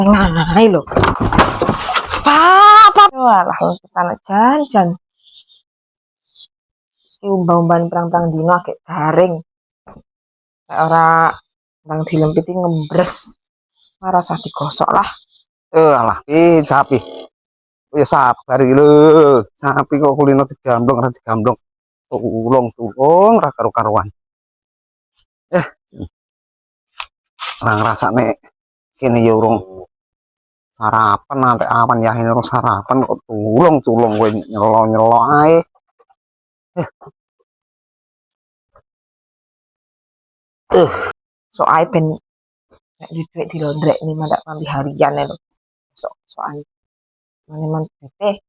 Ngai lho. Apa? Walah, kita nak janjan. Iki umbang-umban perang-perang dino kayak garing. Kayak ora nang dilempiti ngembres. Rasa digosok lah. Alah, sapi. Ya sabar iki lho. Sapi kok kulino digamblong ora digamblong. Tulung ra karo-karuan. Ora ngrasakne kene ya urung sarapan nanti awan ya ini urung sarapan kok tulung kowe nyelo ae. Soale ben nek duit dilondrek nih mandak pambi harian lho. Soal man bete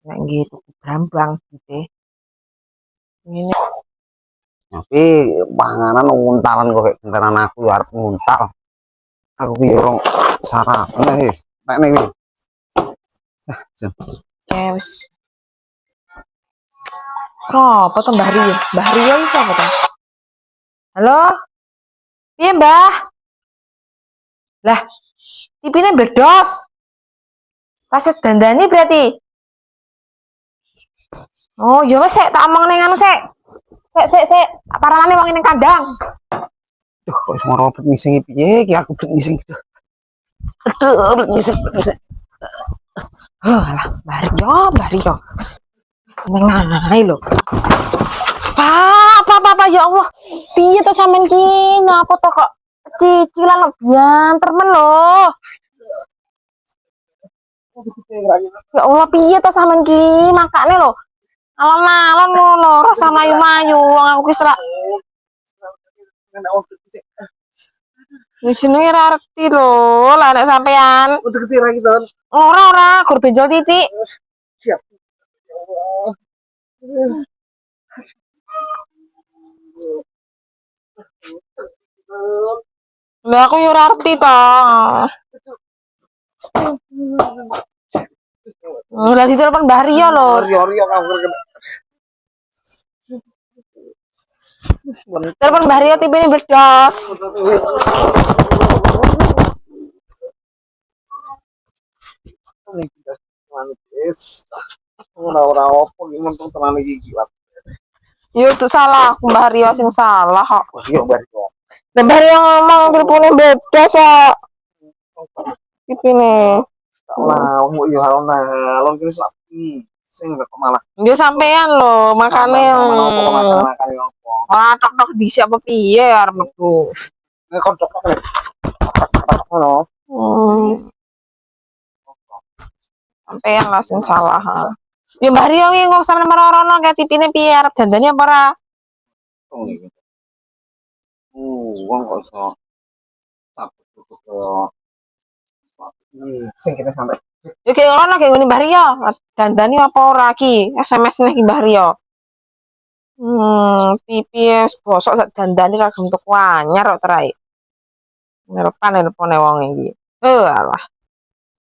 nek nggih tuku brambang bete. Ngene Tapi panganan nguntalan kok kayak gentaran aku ya arep nguntal. Aku ki urung sarapan wis. Nek iki. wis. Sopo to Mbah Rio? Mbah Rio iki sapa to? Halo? Piye, Mbah? Lah, tipine bedos. Pas dandani berarti. Oh, ya wis sik tak omongne nganu sik. Sik. Parane wong ning kandang. Duh, kok semua robot ngising piye iki aku bet ngising. Aduh, bet ngising. Alah, Mbah Rio. Ngai lho. Apa ya Allah. Piye to sampean ki? Ngapa to kok cicilan bianter men lho. Ya Allah, piye to sampean ki? Makane lho. Alon-alon ngono, rasa mayu-mayu wong aku ki selak. Wis jenenge ra arti lho, lah nek sampean. Udah ketira iki, Ton. Ora, gur benjol titik. Siap. Ya Allah. Lah aku yo ora arti to. Lah ditelepon Mbah Rio lho. Rio kabur kena. Telepon Mbah Rio tipene bedos. Ora opo iki mentung tenan iki kiwat. Yo tuh salah, Mbah Rio sing salah kok. Yo Mbah Rio. Mbah Rio ngomong telepone bedos kok. Tipene. Lah, yo alon kene sak. Sing kok malah. Yo sampean lho, makane. Wah, tok dhisik apa piye arep metu. Nek kok tok ngono. Sampean lah sing salah. Yo Mbah Rio ki ngomong sampean marah-marah kayak tipine piye arep dandani apa ora? Wong kok iso sing kene sampe. Yo kayak ngono kayak ngene Mbah Rio. Dandani apa ora ki? SMS nih Mbah Rio. Tipis bosok sak dandani ra gentuk anyar kok terae. Nerepan nelpone wong iki. Alah.